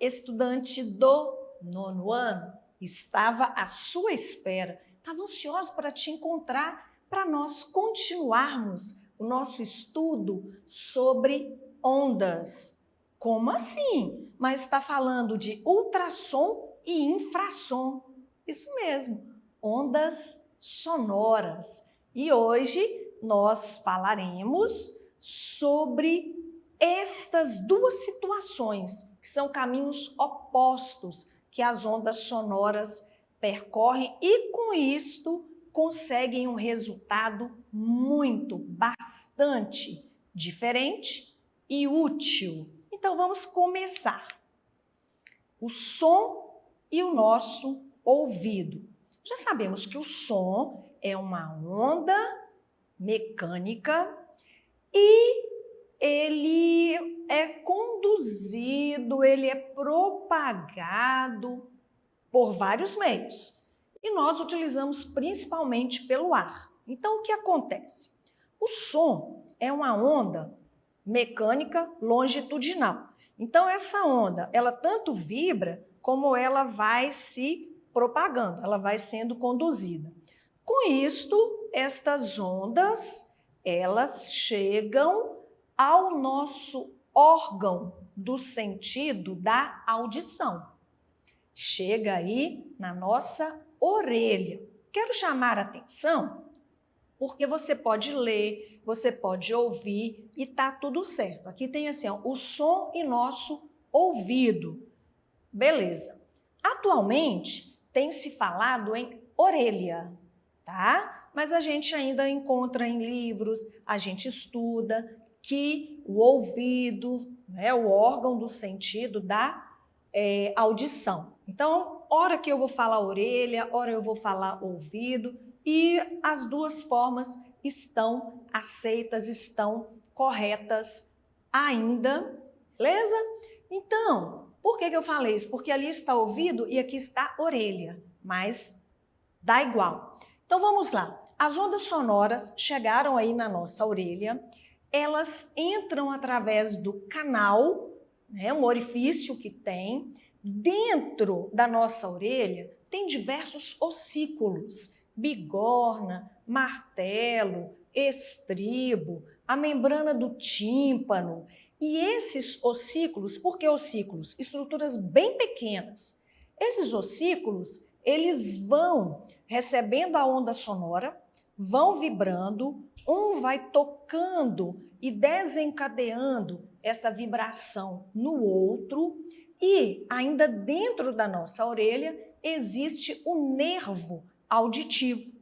estudante do 9º ano, estava à sua espera, estava ansiosa para te encontrar, para nós continuarmos o nosso estudo sobre ondas. Como assim? Mas está falando de ultrassom e infrassom. Isso mesmo, ondas sonoras. E hoje nós falaremos sobre estas duas situações, que são caminhos opostos que as ondas sonoras percorrem e com isto conseguem um resultado bastante diferente e útil. Então vamos começar. O som e o nosso ouvido. Já sabemos que o som é uma onda mecânica e ele é conduzido, ele é propagado por vários meios. E nós utilizamos principalmente pelo ar. Então, o que acontece? O som é uma onda mecânica longitudinal. Então, essa onda, ela tanto vibra como ela vai se propagando, ela vai sendo conduzida. Com isto, estas ondas, elas chegam ao nosso órgão do sentido da audição. Chega aí na nossa orelha. Quero chamar a atenção porque você pode ler, você pode ouvir e tá tudo certo. Aqui tem assim, ó, o som e nosso ouvido. Beleza. Atualmente tem se falado em orelha, tá? Mas a gente ainda encontra em livros, a gente estuda que o ouvido, né, o órgão do sentido da audição. Então, hora que eu vou falar orelha, hora eu vou falar ouvido, e as duas formas estão aceitas, estão corretas ainda, beleza? Então, por que eu falei isso? Porque ali está ouvido e aqui está orelha, mas dá igual. Então vamos lá. As ondas sonoras chegaram aí na nossa orelha, elas entram através do canal, né, um orifício que tem. Dentro da nossa orelha tem diversos ossículos, bigorna, martelo, estribo, a membrana do tímpano. E esses ossículos, por que ossículos? Estruturas bem pequenas. Esses ossículos, eles vão recebendo a onda sonora, vão vibrando, um vai tocando e desencadeando essa vibração no outro, e ainda dentro da nossa orelha existe o nervo auditivo.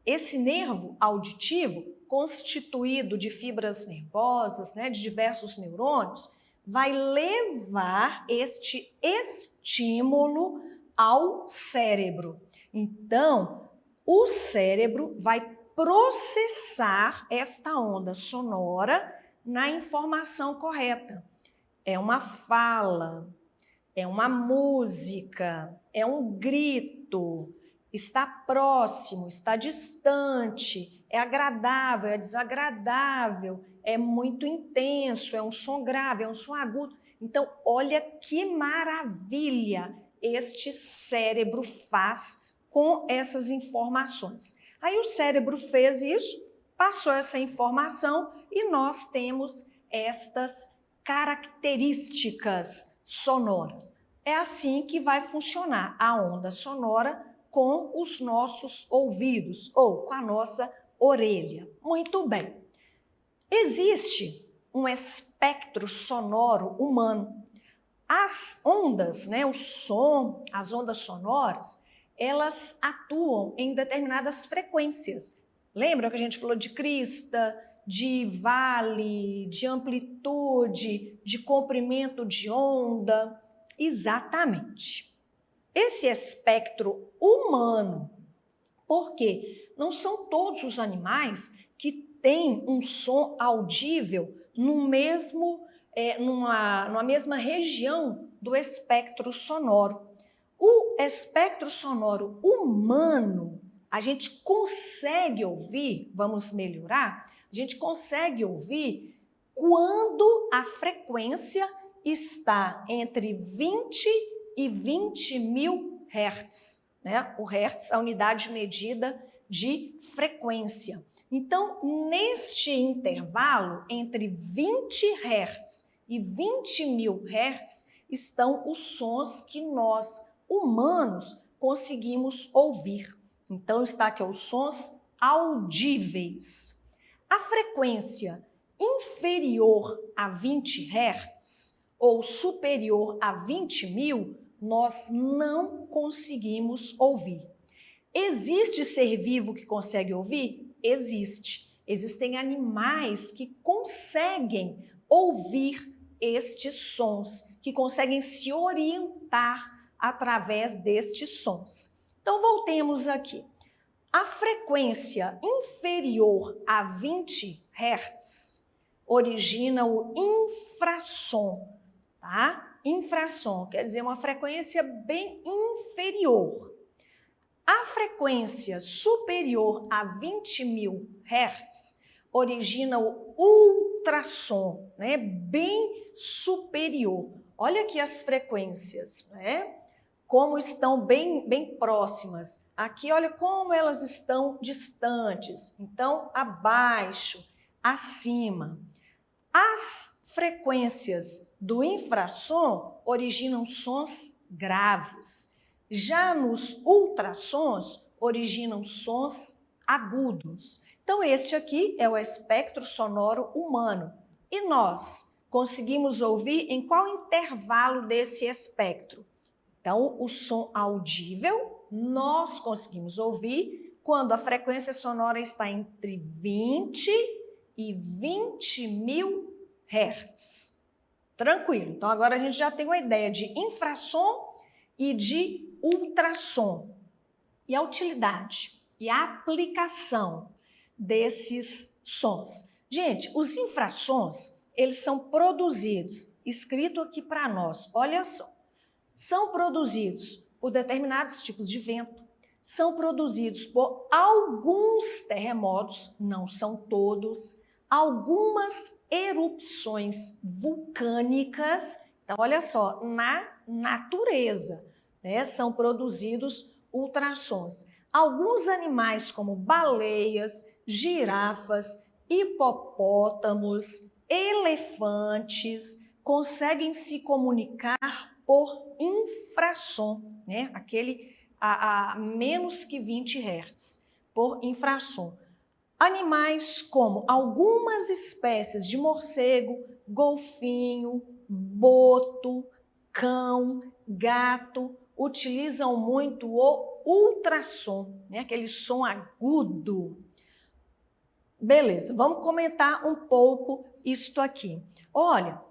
Esse nervo auditivo, constituído de fibras nervosas, né, de diversos neurônios, vai levar este estímulo ao cérebro. Então, o cérebro vai processar esta onda sonora na informação correta. É uma fala, é uma música, é um grito, está próximo, está distante, é agradável, é desagradável, é muito intenso, é um som grave, é um som agudo. Então, olha que maravilha este cérebro faz com essas informações. Aí o cérebro fez isso, passou essa informação e nós temos estas características sonoras. É assim que vai funcionar a onda sonora com os nossos ouvidos ou com a nossa orelha. Muito bem. Existe um espectro sonoro humano. As ondas, né, o som, as ondas sonoras, elas atuam em determinadas frequências. Lembra que a gente falou de crista, de vale, de amplitude, de comprimento de onda? Exatamente. Esse espectro humano, porque não são todos os animais que têm um som audível numa mesma região do espectro sonoro. O espectro sonoro humano, a gente consegue ouvir, vamos melhorar, a gente consegue ouvir quando a frequência está entre 20 e 20 mil Hertz, né? O Hertz, a unidade de medida de frequência. Então, neste intervalo, entre 20 Hz e 20 mil Hz, estão os sons que nós, humanos, conseguimos ouvir. Então, está aqui os sons audíveis. A frequência inferior a 20 Hz ou superior a 20 mil, nós não conseguimos ouvir. Existe ser vivo que consegue ouvir? Existe. Existem animais que conseguem ouvir estes sons, que conseguem se orientar através destes sons. Então, voltemos aqui. A frequência inferior a 20 Hz origina o infrassom, tá? Infrassom quer dizer uma frequência bem inferior. A frequência superior a 20 mil Hz origina o ultrassom, né? Bem superior. Olha aqui as frequências, né? Como estão bem próximas. Aqui, olha como elas estão distantes. Então, abaixo, acima. As frequências do infrassom originam sons graves. Já nos ultrassons, originam sons agudos. Então, este aqui é o espectro sonoro humano. E nós conseguimos ouvir em qual intervalo desse espectro? Então, o som audível, nós conseguimos ouvir quando a frequência sonora está entre 20 e 20 mil Hertz. Tranquilo. Então, agora a gente já tem uma ideia de infrassom e de ultrassom. E a utilidade e a aplicação desses sons. Gente, os infrassons, eles são produzidos, escrito aqui para nós, olha só. São produzidos por determinados tipos de vento, são produzidos por alguns terremotos, não são todos, algumas erupções vulcânicas. Então, olha só, na natureza, né, são produzidos ultrassons. Alguns animais, como baleias, girafas, hipopótamos, elefantes, conseguem se comunicar por infrassom, né? Aquele a menos que 20 Hz, por infrassom. Animais como algumas espécies de morcego, golfinho, boto, cão, gato, utilizam muito o ultrassom, né? Aquele som agudo. Beleza, vamos comentar um pouco isto aqui. Olha,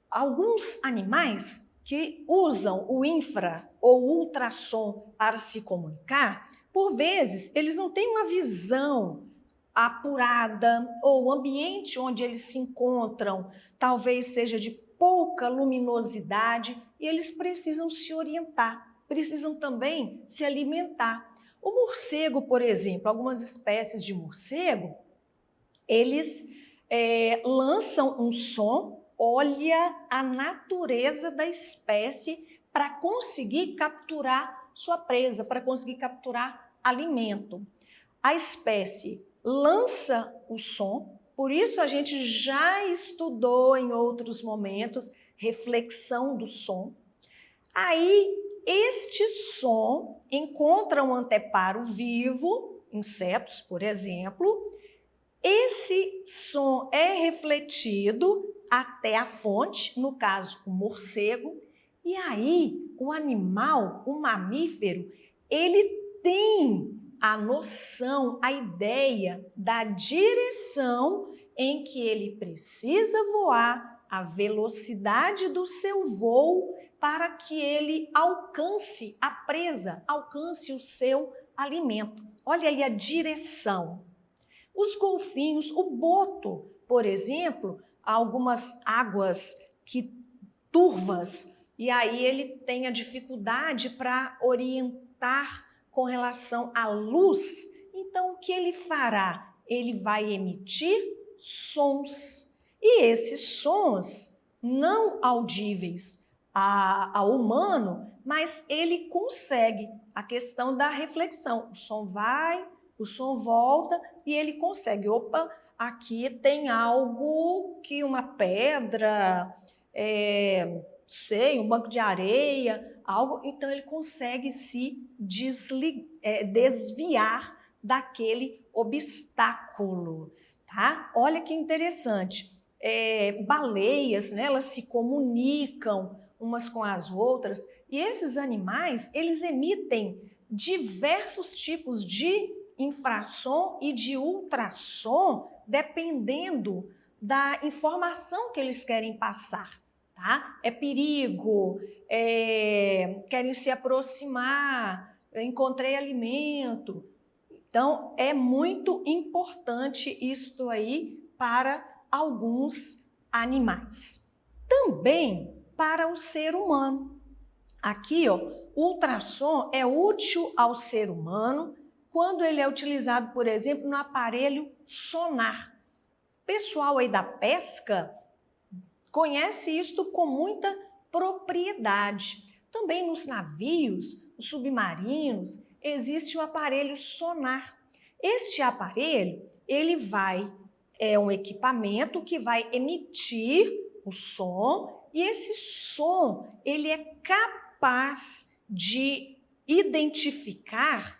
alguns animais que usam o infra ou ultrassom para se comunicar, por vezes eles não têm uma visão apurada ou o ambiente onde eles se encontram talvez seja de pouca luminosidade e eles precisam se orientar, precisam também se alimentar. O morcego, por exemplo, algumas espécies de morcego, eles lançam um som. Olha a natureza da espécie para conseguir capturar sua presa, para conseguir capturar alimento. A espécie lança o som, por isso a gente já estudou em outros momentos reflexão do som. Aí este som encontra um anteparo vivo, insetos, por exemplo. Esse som é refletido até a fonte, no caso o morcego, e aí o animal, o mamífero, ele tem a noção, a ideia da direção em que ele precisa voar, a velocidade do seu voo para que ele alcance a presa, alcance o seu alimento. Olha aí a direção. Os golfinhos, o boto, por exemplo, algumas águas turvas, e aí ele tem a dificuldade para orientar com relação à luz. Então, o que ele fará? Ele vai emitir sons. E esses sons não audíveis ao humano, mas ele consegue a questão da reflexão. O som vai, o som volta e ele consegue. Opa, aqui tem algo que uma pedra, um banco de areia, algo. Então ele consegue se desviar daquele obstáculo, tá? Olha que interessante. Baleias, né, elas se comunicam umas com as outras e esses animais, eles emitem diversos tipos de infrassom e de ultrassom dependendo da informação que eles querem passar, tá? É perigo, querem se aproximar, encontrei alimento. Então, é muito importante isto aí para alguns animais. Também para o ser humano. Aqui, ó, o ultrassom é útil ao ser humano quando ele é utilizado, por exemplo, no aparelho sonar. O pessoal aí da pesca conhece isto com muita propriedade. Também nos navios, nos submarinos, existe o aparelho sonar. Este aparelho, é um equipamento que vai emitir o som e esse som, ele é capaz de identificar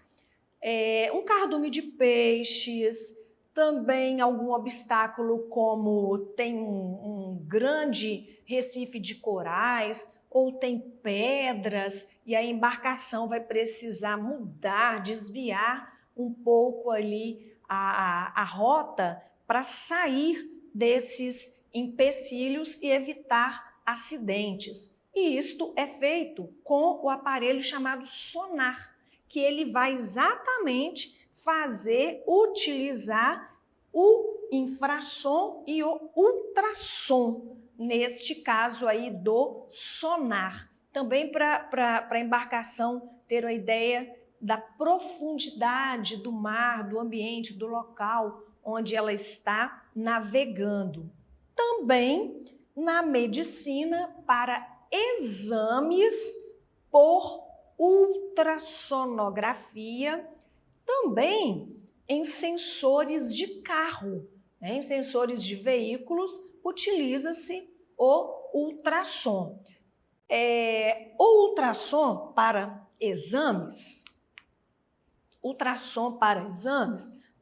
um cardume de peixes, também algum obstáculo como tem um grande recife de corais ou tem pedras e a embarcação vai precisar mudar, desviar um pouco ali a rota para sair desses empecilhos e evitar acidentes. E isto é feito com o aparelho chamado sonar, que ele vai exatamente utilizar o infrassom e o ultrassom, neste caso aí do sonar. Também para a embarcação ter uma ideia da profundidade do mar, do ambiente, do local onde ela está navegando. Também na medicina para exames por ultrassonografia, também em sensores de carro, né? Em sensores de veículos, utiliza-se o ultrassom. O ultrassom para exames,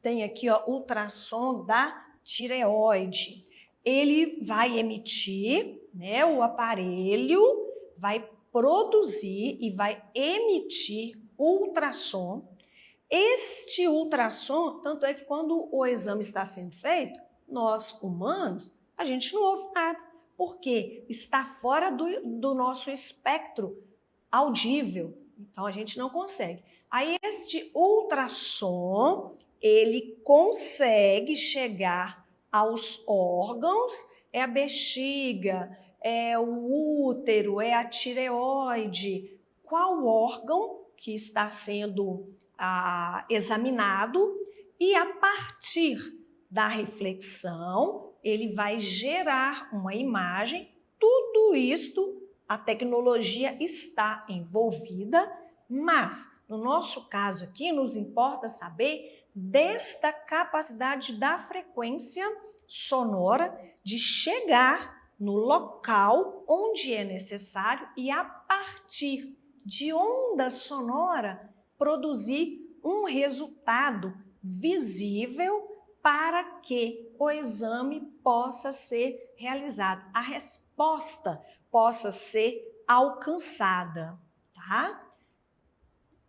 tem aqui ó, ultrassom da tireoide. Ele vai emitir, né, o aparelho vai produzir e vai emitir ultrassom. Este ultrassom, tanto é que quando o exame está sendo feito, nós humanos, a gente não ouve nada, porque está fora do nosso espectro audível, então a gente não consegue. Aí este ultrassom, ele consegue chegar aos órgãos, é a bexiga, é o útero, é a tireoide, qual órgão que está sendo examinado e a partir da reflexão ele vai gerar uma imagem. Tudo isto, a tecnologia está envolvida, mas no nosso caso aqui nos importa saber desta capacidade da frequência sonora de chegar no local onde é necessário e a partir de onda sonora produzir um resultado visível para que o exame possa ser realizado, a resposta possa ser alcançada, tá?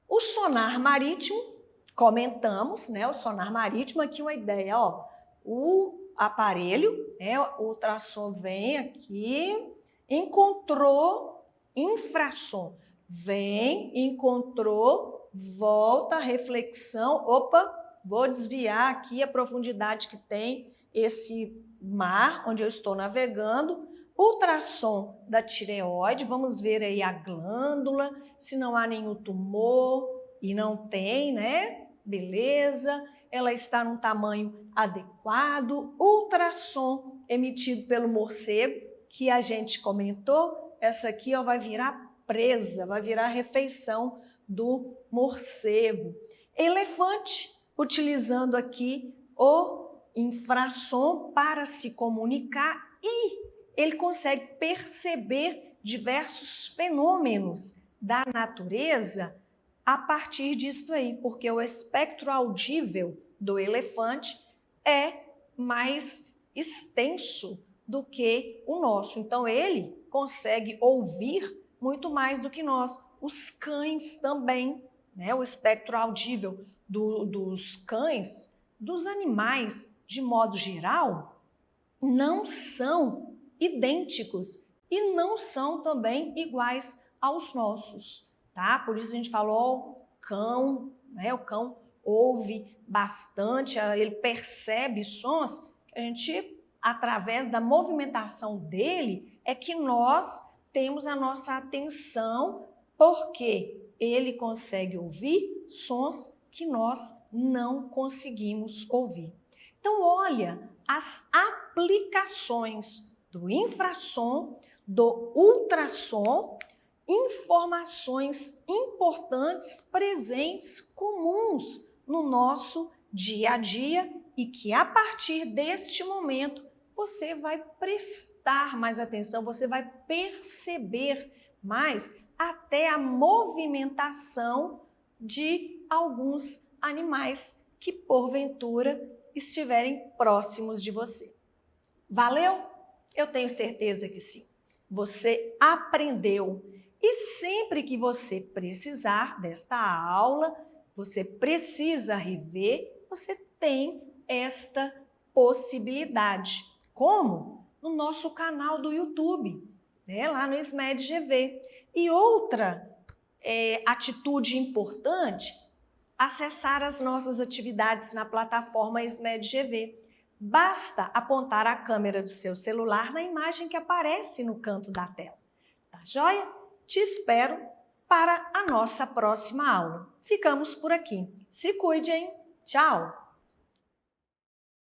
O sonar marítimo, comentamos, né? O sonar marítimo, aqui uma ideia, ó, o aparelho, né? O ultrassom vem aqui, encontrou infrassom, vem, encontrou, volta, reflexão, opa, vou desviar aqui a profundidade que tem esse mar onde eu estou navegando. Ultrassom da tireoide, vamos ver aí a glândula, se não há nenhum tumor, e não tem, né? Beleza, ela está num tamanho adequado. Ultrassom emitido pelo morcego, que a gente comentou, essa aqui ó, vai virar presa, vai virar refeição do morcego. Elefante, utilizando aqui o infrassom para se comunicar e ele consegue perceber diversos fenômenos da natureza a partir disso aí, porque o espectro audível do elefante é mais extenso do que o nosso. Então, ele consegue ouvir muito mais do que nós. Os cães também, né? O espectro audível dos cães, dos animais, de modo geral, não são idênticos e não são também iguais aos nossos, tá? Por isso a gente falou, cão, né? O cão ouve bastante, ele percebe sons que a gente, através da movimentação dele, é que nós temos a nossa atenção, porque ele consegue ouvir sons que nós não conseguimos ouvir. Então, olha as aplicações do infrassom, do ultrassom, informações importantes, presentes, comuns no nosso dia a dia e que a partir deste momento você vai prestar mais atenção, você vai perceber mais até a movimentação de alguns animais que porventura estiverem próximos de você. Valeu? Eu tenho certeza que sim. Você aprendeu e sempre que você precisar desta aula, você precisa rever, você tem esta possibilidade. Como? No nosso canal do YouTube, né? Lá no SMED GV. E outra atitude importante, acessar as nossas atividades na plataforma SMED GV. Basta apontar a câmera do seu celular na imagem que aparece no canto da tela. Tá joia? Te espero para a nossa próxima aula. Ficamos por aqui. Se cuide, hein? Tchau!